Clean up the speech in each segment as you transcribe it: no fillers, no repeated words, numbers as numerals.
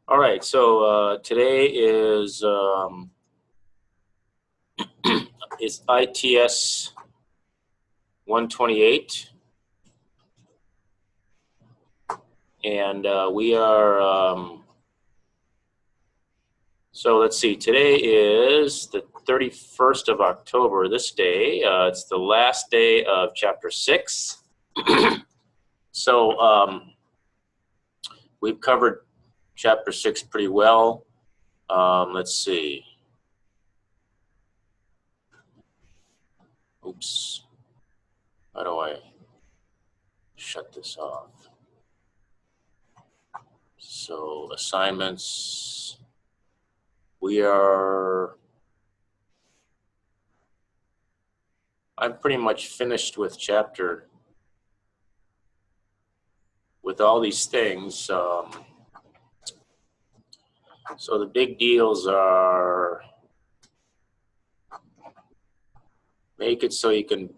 All right, so today is ITS 128, and we are. So let's see. Today is the 31st of October. This day, it's the last day of Chapter 6. So we've covered Chapter 6 pretty well. Let's see. Oops. How do I shut this off? So assignments, I'm pretty much finished with with all these things. So the big deals are make it so you can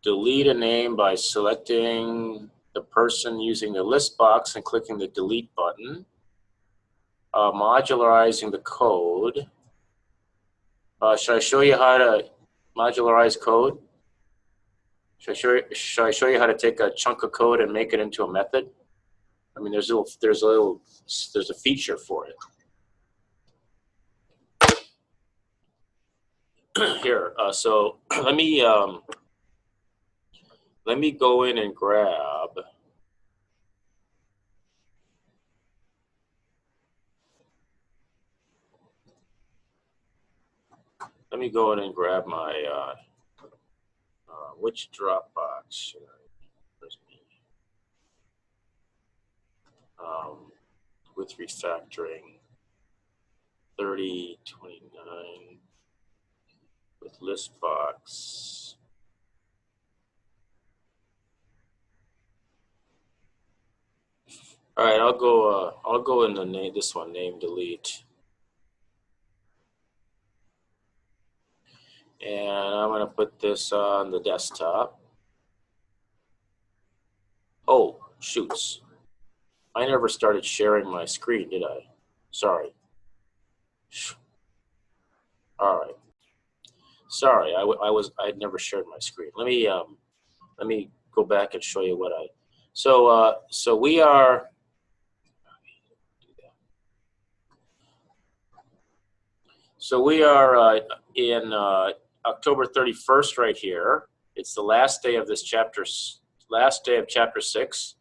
delete a name by selecting the person using the ListBox and clicking the delete button. Modularizing the code. Should I show you how to modularize code? Should I show you how to take a chunk of code and make it into a method? I mean, there's a feature for it. Here, so let me go in and grab. Let me go in and grab my which Dropbox should I? Where's me? With refactoring 3029 with ListBox. All right, I'll go in the name, this one, name delete. And I'm going to put this on the desktop. Oh, shoots. I never started sharing my screen, did I? Sorry. All right. Sorry, I'd never shared my screen. Let me go back and show you what I. So we are. So we are in October 31st right here. It's the last day of this chapter, last day of Chapter 6.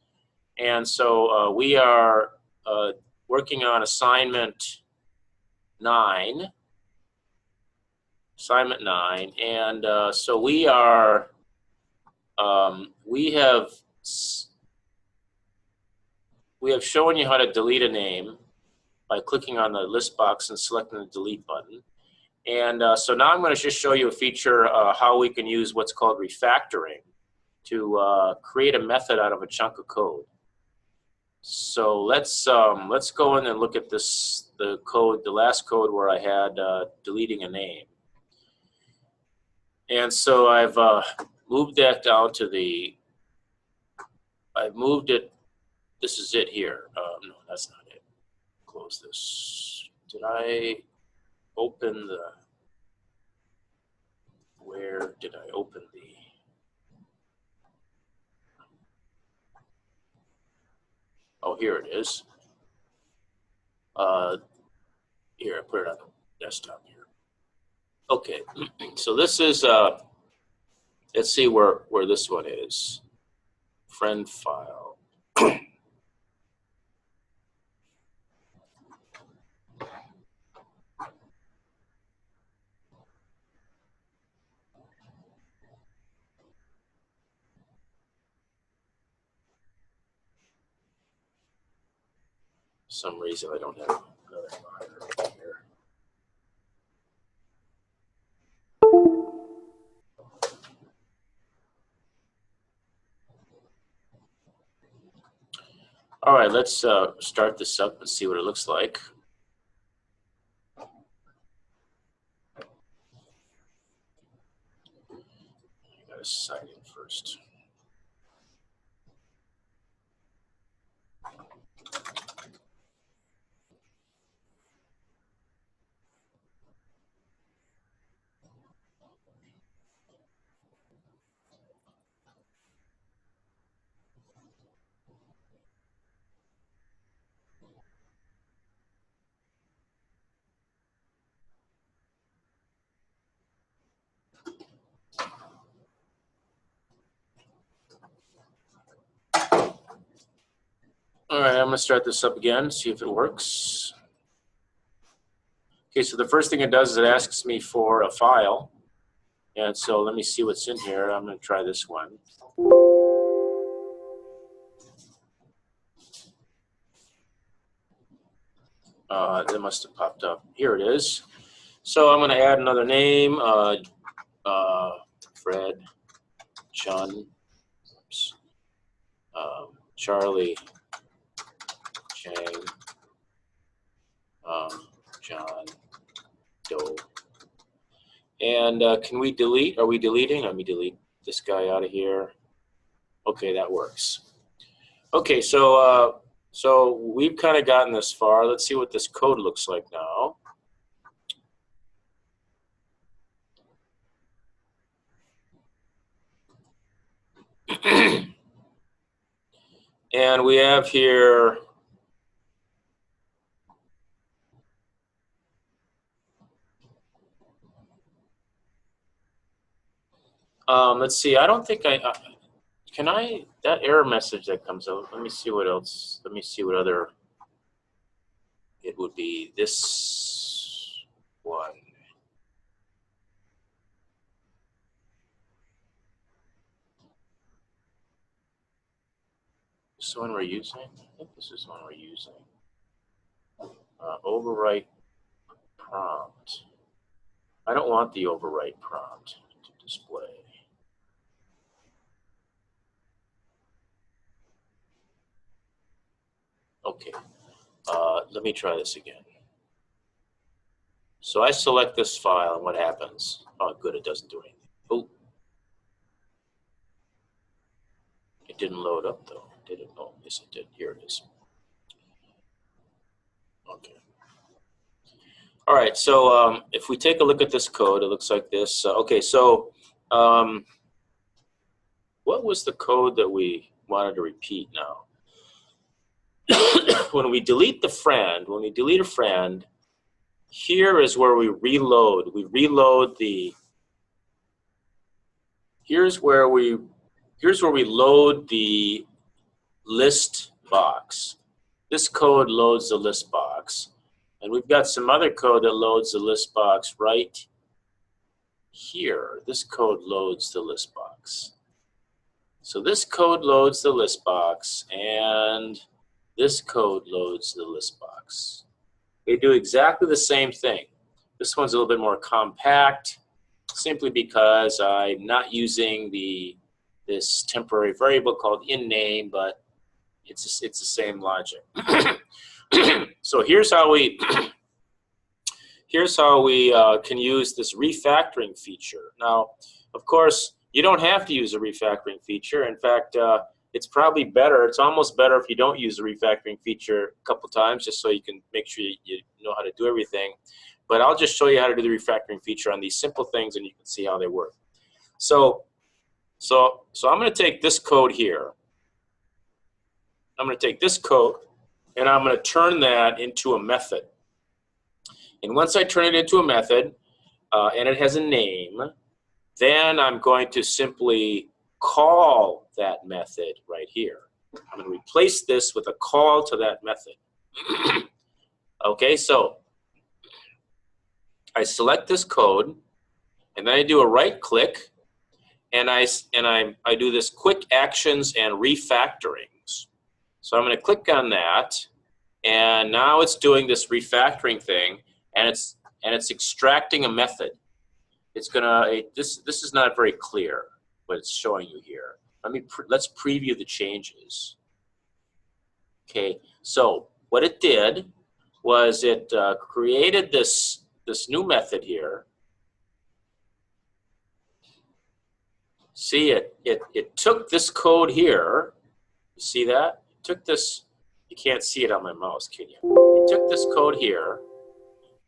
And so we are working on assignment 9. Assignment 9. And so we are, we have shown you how to delete a name by clicking on the list box and selecting the delete button. And so now I'm going to just show you a feature how we can use what's called refactoring to create a method out of a chunk of code. So let's go in and look at this, the last code where I had deleting a name. And so I've moved that down to I've moved it, this is it here. No, that's not it. Close this. Did I open where did I open the? Oh, here it is. Here, I put it on the desktop here. Okay, so this is, let's see where this one is. Friend file. For some reason I don't have another monitor here. All right, let's start this up and see what it looks like. I gotta sign in first. All right, I'm going to start this up again, see if it works. Okay, so the first thing it does is it asks me for a file. And so let me see what's in here. I'm going to try this one. That must have popped up. Here it is. So I'm going to add another name, Fred, Chun, Charlie, Chang, John, Doe. And can we delete? Are we deleting? Let me delete this guy out of here. Okay, that works. Okay, so so we've kind of gotten this far. Let's see what this code looks like now. And we have here let's see. I don't think can I, that error message that comes out. Let me see what else. Let me see what other. It would be this one. This one we're using. I think this is one we're using. Overwrite prompt. I don't want the overwrite prompt to display. Okay, let me try this again. So I select this file, and what happens? Oh, good, it doesn't do anything. Oh, it didn't load up though, did it? Oh, yes, it did. Here it is. Okay. All right, so if we take a look at this code, it looks like this. Okay, so what was the code that we wanted to repeat now? When we delete the friend, when we delete a friend, here is where we reload. We reload the, here's where we load the list box. This code loads the list box. And we've got some other code that loads the list box right here. This code loads the list box. So this code loads the list box, and this code loads the list box. They do exactly the same thing. This one's a little bit more compact, simply because I'm not using this temporary variable called inName, but it's the same logic. So here's how we can use this refactoring feature. Now, of course, you don't have to use a refactoring feature. In fact, it's probably better. It's almost better if you don't use the refactoring feature a couple times, just so you can make sure you know how to do everything. But I'll just show you how to do the refactoring feature on these simple things, and you can see how they work. So I'm going to take this code here. I'm going to take this code, and I'm going to turn that into a method. And once I turn it into a method, and it has a name, then I'm going to simply call that method right here. I'm going to replace this with a call to that method. Okay, so I select this code, and then I do a right click, and I do this quick actions and refactorings. So I'm going to click on that, and now it's doing this refactoring thing, and it's extracting a method. It's gonna, this is not very clear what it's showing you here. Let's preview the changes. Okay, so what it did was it created this new method here. See, it took this code here. You see that? It took this. You can't see it on my mouse, can you? It took this code here,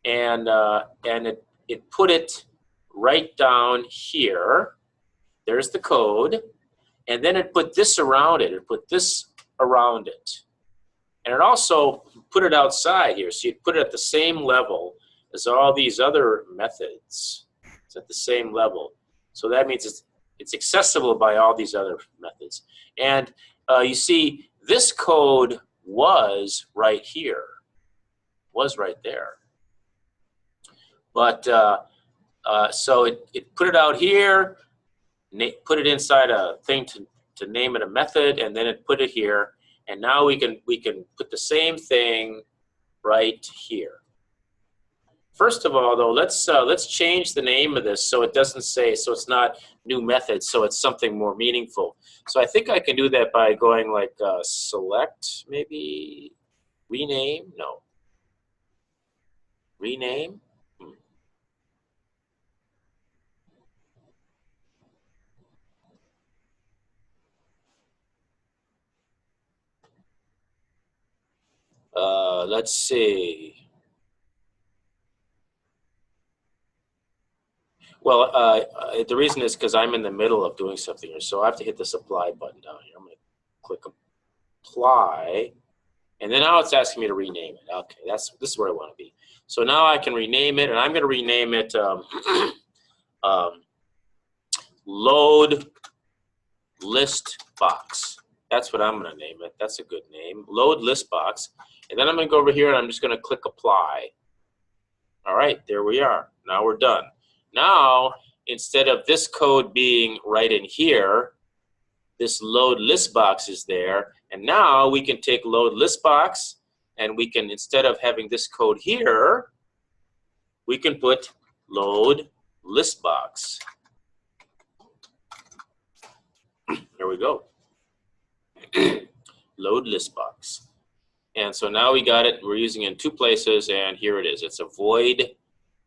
and it put it right down here. There's the code, and then it put this around it. It put this around it, and it also put it outside here. So you put it at the same level as all these other methods. It's at the same level, so that means it's accessible by all these other methods. And you see, this code was right here, was right there. But so it put it out here, put it inside a thing to name it a method, and then it put it here. And now we can put the same thing right here. First of all, though, let's change the name of this so it doesn't say, so it's not new method, so it's something more meaningful. So I think I can do that by going like select, maybe rename, no. Rename. Let's see. Well, the reason is because I'm in the middle of doing something here, so I have to hit this apply button down here. I'm going to click apply, and then now it's asking me to rename it. Okay, this is where I want to be. So now I can rename it, and I'm going to rename it load list box. That's what I'm going to name it. That's a good name. Load list box. And then I'm going to go over here and I'm just going to click apply. All right, there we are. Now we're done. Now, instead of this code being right in here, this load list box is there. And now we can take load list box and we can, instead of having this code here, we can put load list box. There we go. Load list box. And so now we got it. We're using it in 2 places, and here it is. It's a void.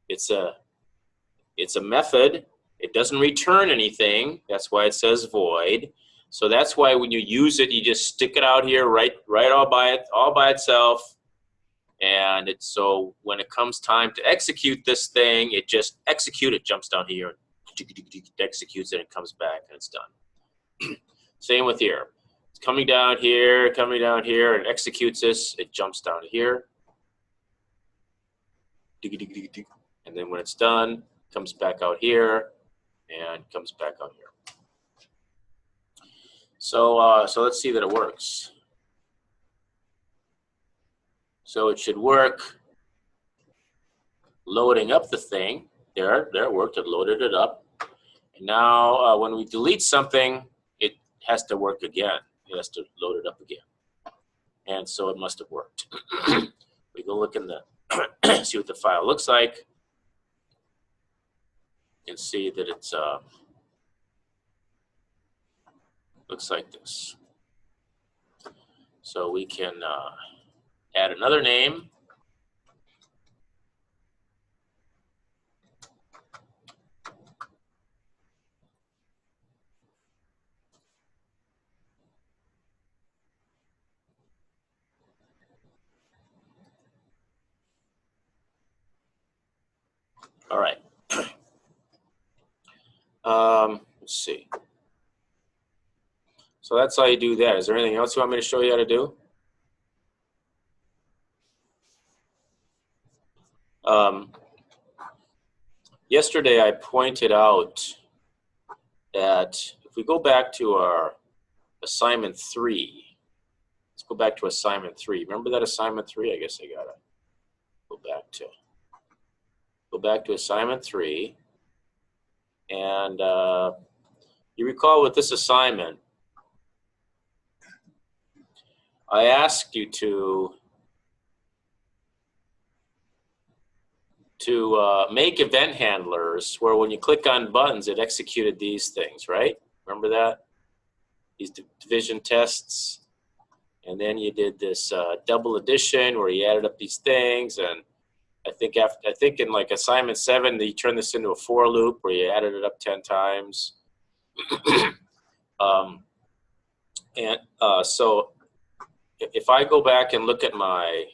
It's a method. It doesn't return anything. That's why it says void. So that's why when you use it, you just stick it out here right all by itself. And so when it comes time to execute this thing, it just executes. It jumps down here, executes it, and comes back, and it's done. Same with here. It's coming down here, and executes this. It jumps down to here. And then when it's done, it comes back out here and comes back out here. So, so let's see that it works. So it should work loading up the thing. There it worked. It loaded it up. And now when we delete something, it has to work again. It has to load it up again. And so it must have worked. We go look in the, see what the file looks like. You can see that it's looks like this. So we can add another name. All right. Let's see. So that's how you do that. Is there anything else you want me to show you how to do? Yesterday I pointed out that if we go back to our assignment 3, let's go back to assignment 3. Remember that assignment 3? I guess I gotta go back to assignment 3. And you recall with this assignment, I asked you to make event handlers where when you click on buttons, it executed these things, right? Remember that? These division tests. And then you did this double addition where you added up these things. And I think in like assignment 7, you turned this into a for loop where you added it up 10 times. So if I go back and look at my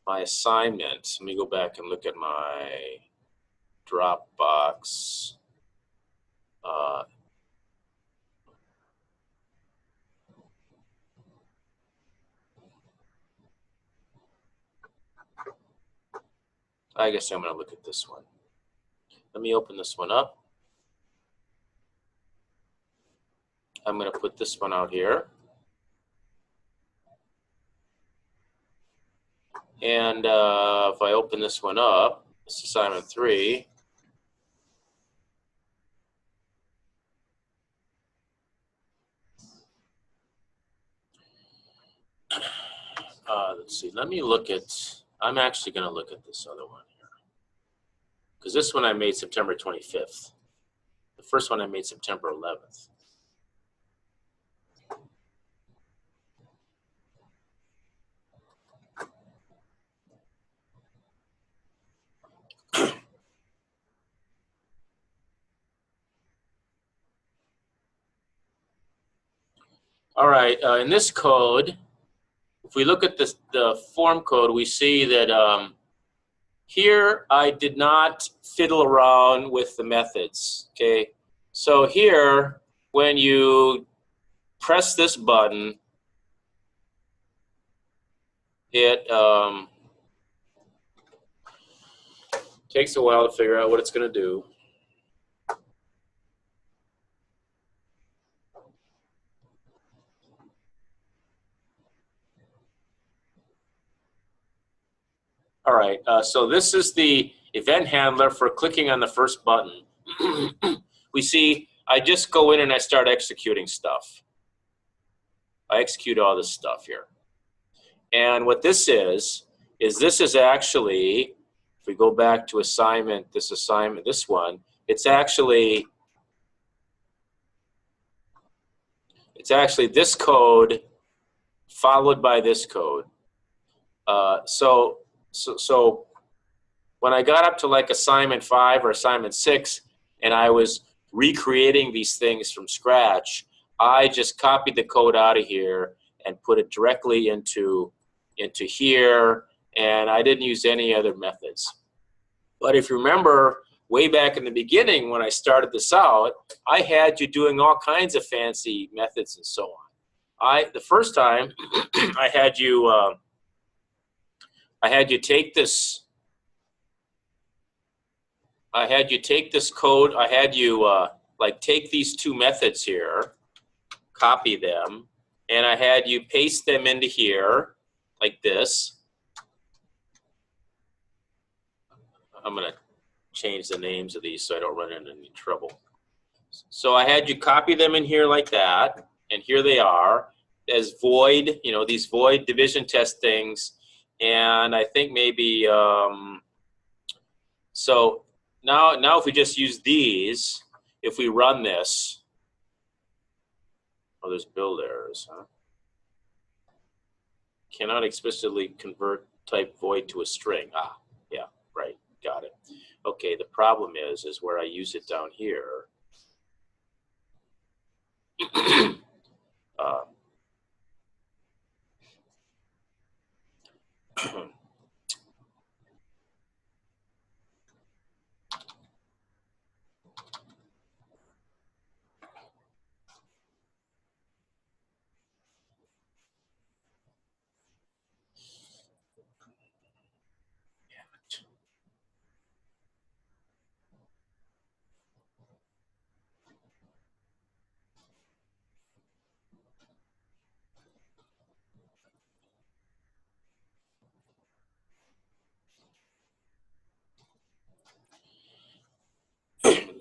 assignment, let me go back and look at my Dropbox. I guess I'm going to look at this one. Let me open this one up. I'm going to put this one out here. And if I open this one up, it's assignment 3. Let's see, let me look at, I'm actually going to look at this other one here. Because this one I made September 25th. The first one I made September 11th. All right, in this code, if we look at this, the form code, we see that here I did not fiddle around with the methods, okay? So here, when you press this button, it takes a while to figure out what it's going to do. All right, so this is the event handler for clicking on the first button. We see I just go in and I start executing stuff. I execute all this stuff here. And what this is this is actually, if we go back to this one, it's actually this code followed by this code. So when I got up to like assignment 5 or assignment 6, and I was recreating these things from scratch, I just copied the code out of here and put it directly into here, and I didn't use any other methods. But if you remember, way back in the beginning when I started this out, I had you doing all kinds of fancy methods and so on. The first time, I had you take this. I had you take this code. I had you like take these two methods here, copy them, and I had you paste them into here like this. I'm going to change the names of these so I don't run into any trouble. So I had you copy them in here like that, and here they are as void, you know, these void division test things. And I think maybe, so now if we just use these, if we run this, oh, there's build errors, huh? Cannot explicitly convert type void to a string. Ah, yeah, right, got it. Okay, the problem is where I use it down here.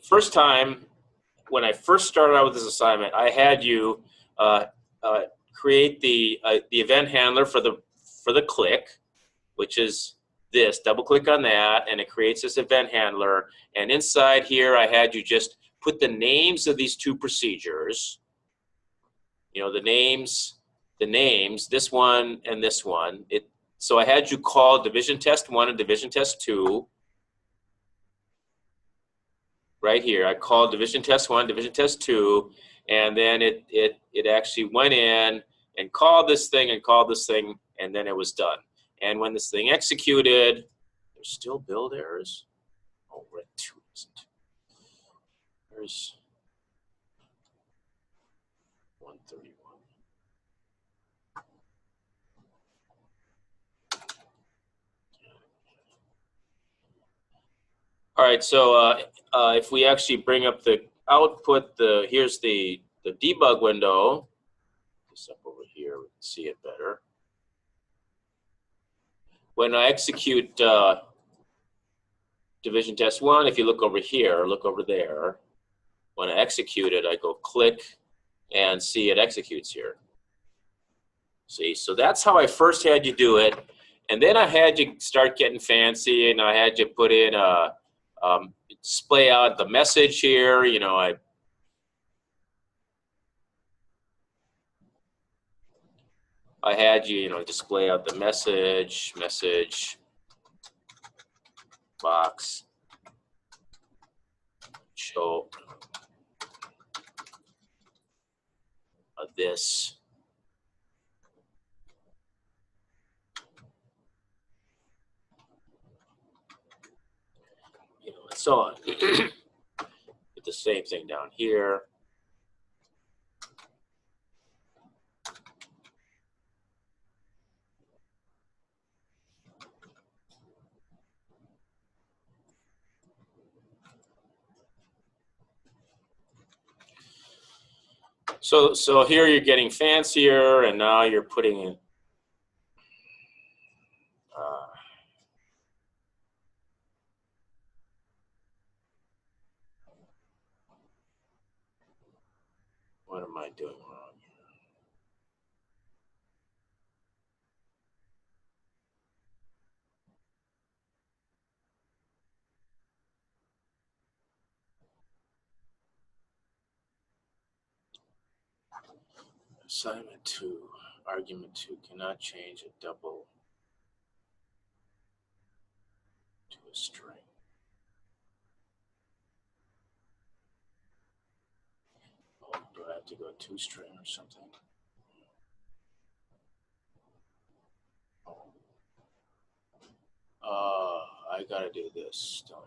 First time, when I first started out with this assignment, I had you create the event handler for the click, which is this. Double click on that, and it creates this event handler. And inside here, I had you just put the names of these two procedures. You know, the names, this one and this one. So I had you call division test 1 and division test 2. Right here, I called division test 1, division test 2, and then it actually went in and called this thing, and then it was done. And when this thing executed, there's still build errors. Oh, red 2 isn't. There's 131. All right, so if we actually bring up the output, here's the debug window. Just up over here, we can see it better. when I execute division test 1, if you look over here, look over there, when I execute it, I go click and see it executes here. See, so that's how I first had you do it. And then I had you start getting fancy, and I had you put in a display out the message here. You know, I had you, display out the message box, show this. And so on. Get the same thing down here. So here you're getting fancier, and now you're putting in what am I doing wrong here? Assignment 2, argument 2 cannot change a double to a string. Oh, do I have to go to string or something? I gotta do this, don't I?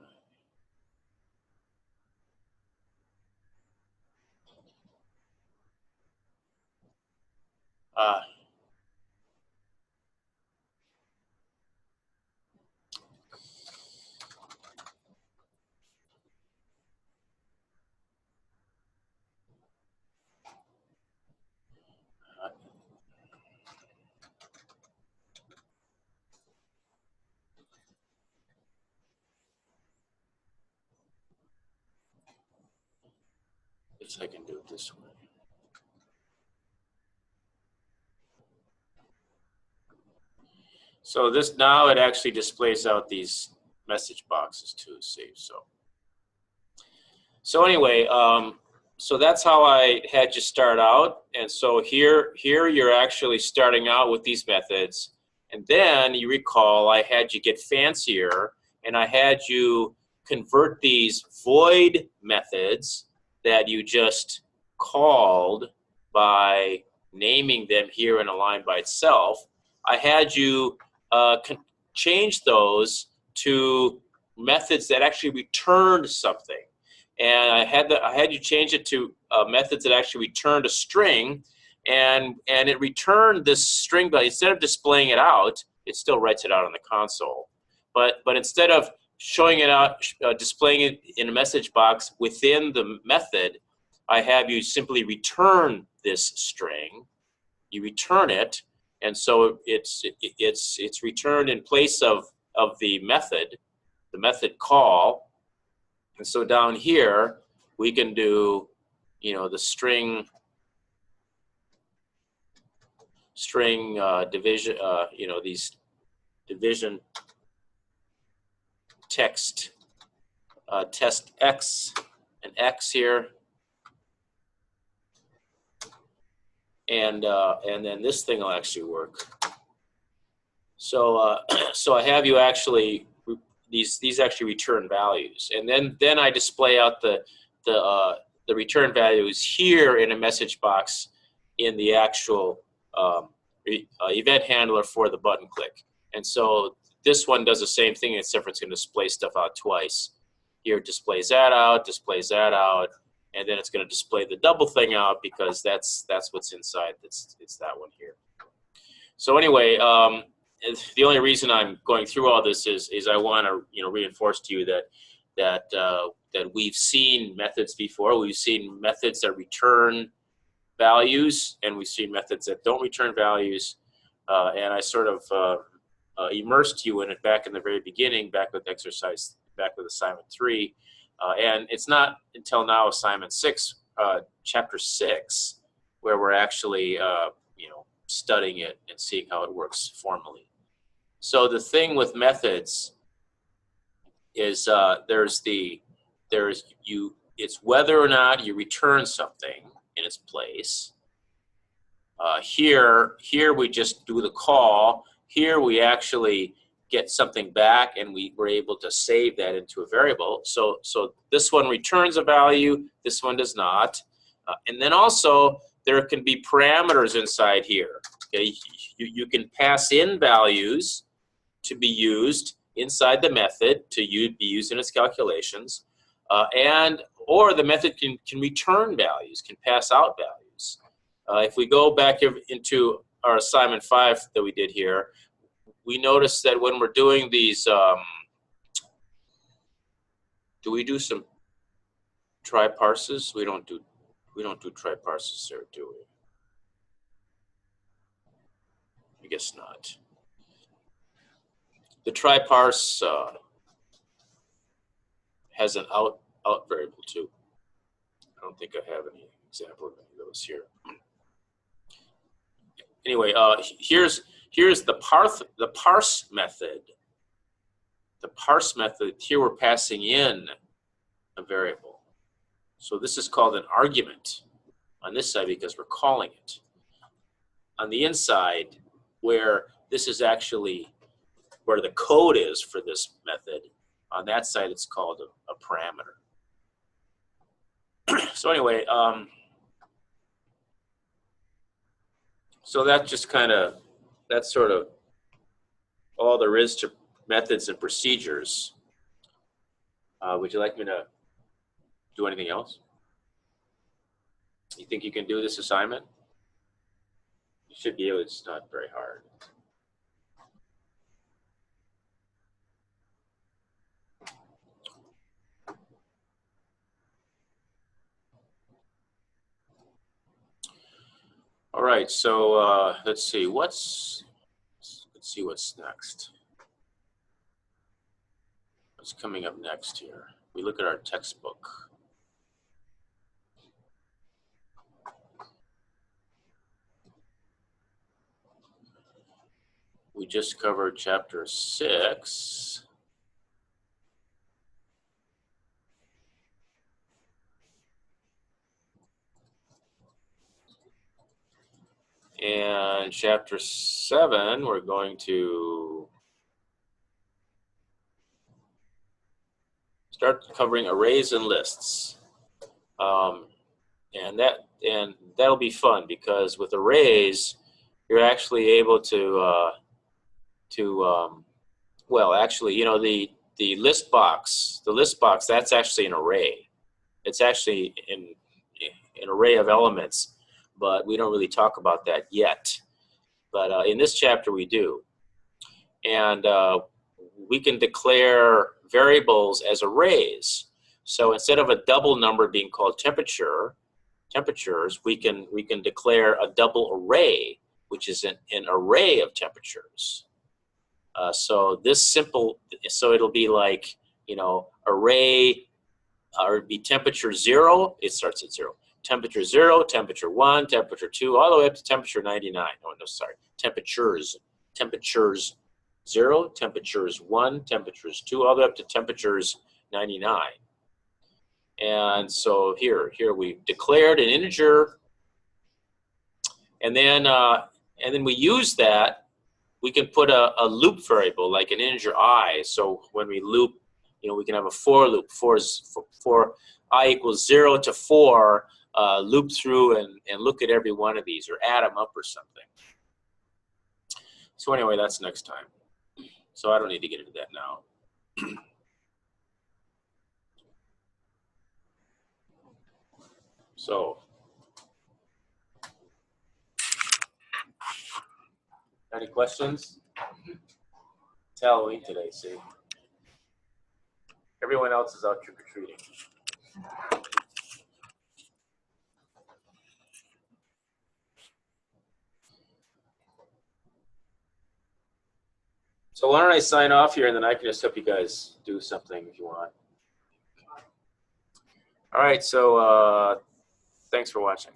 If I can do it this way. So this now it actually displays out these message boxes too. See, so anyway, so that's how I had you start out. And so here you're actually starting out with these methods, and then you recall I had you get fancier, and I had you convert these void methods that you just called by naming them here in a line by itself. I had you change those to methods that actually returned something, and I had you change it to methods that actually returned a string, and it returned this string, but instead of displaying it out, it still writes it out on the console. But instead of showing it out, displaying it in a message box within the method, I have you simply return this string. You return it, and so it's returned in place of the method call. And so down here we can do, the string division, these division text test X and X here, and then this thing will actually work. So so I have you actually these actually return values, and then I display out the return values here in a message box in the actual event handler for the button click. And so this one does the same thing, except for it's going to display stuff out twice. Here it displays that out, and then it's going to display the double thing out because that's what's inside. It's that one here. So anyway, the only reason I'm going through all this is I want to reinforce to you that we've seen methods before. We've seen methods that return values, and we've seen methods that don't return values. And I sort of immersed you in it back in the very beginning, back with assignment 3. And it's not until now assignment 6, chapter 6, where we're actually studying it and seeing how it works formally. So the thing with methods is it's whether or not you return something in its place. Here we just do the call. Here we actually get something back, and we're able to save that into a variable. So this one returns a value, this one does not. And then also there can be parameters inside here. Okay, you can pass in values to be used inside the method to be used in its calculations, or the method can return values, can pass out values. If we go back into our assignment 5 that we did here, we notice that when we're doing these, do we do some try parses? We don't do try parses there, do we? I guess not. The try parse has an out variable too. I don't think I have any example of any of those here. Anyway, here's the parse method. The parse method, here we're passing in a variable. So this is called an argument on this side because we're calling it. On the inside, where this is actually where the code is for this method, on that side it's called a parameter. So anyway, so that's sort of all there is to methods and procedures. Would you like me to do anything else? You think you can do this assignment? You should be able. It's not very hard. All right, so let's see what's next. What's coming up next here? We look at our textbook. We just covered chapter 6. And chapter 7, we're going to start covering arrays and lists. And that'll be fun because with arrays, you're actually able to well, actually, you know, the ListBox, that's actually an array. It's actually an array of elements, but we don't really talk about that yet. But in this chapter, we do. And we can declare variables as arrays. So instead of a double number being called temperatures, we can declare a double array, which is an array of temperatures. So it'll be like, you know, array, or it'd be temperature 0, it starts at 0. Temperature 0, temperature 1, temperature 2, all the way up to temperature 99. Oh, no, sorry, temperatures 0, temperatures 1, temperatures 2, all the way up to temperatures 99. And so here we've declared an integer, and then we use that. We can put a loop variable like an integer I. So when we loop, you know, we can have a for loop. For I equals 0 to 4, loop through and look at every one of these or add them up or something. So anyway, that's next time. So I don't need to get into that now. So, any questions? It's Halloween today, see? Everyone else is out trick-or-treating. So why don't I sign off here, and then I can just help you guys do something if you want. All right, so thanks for watching.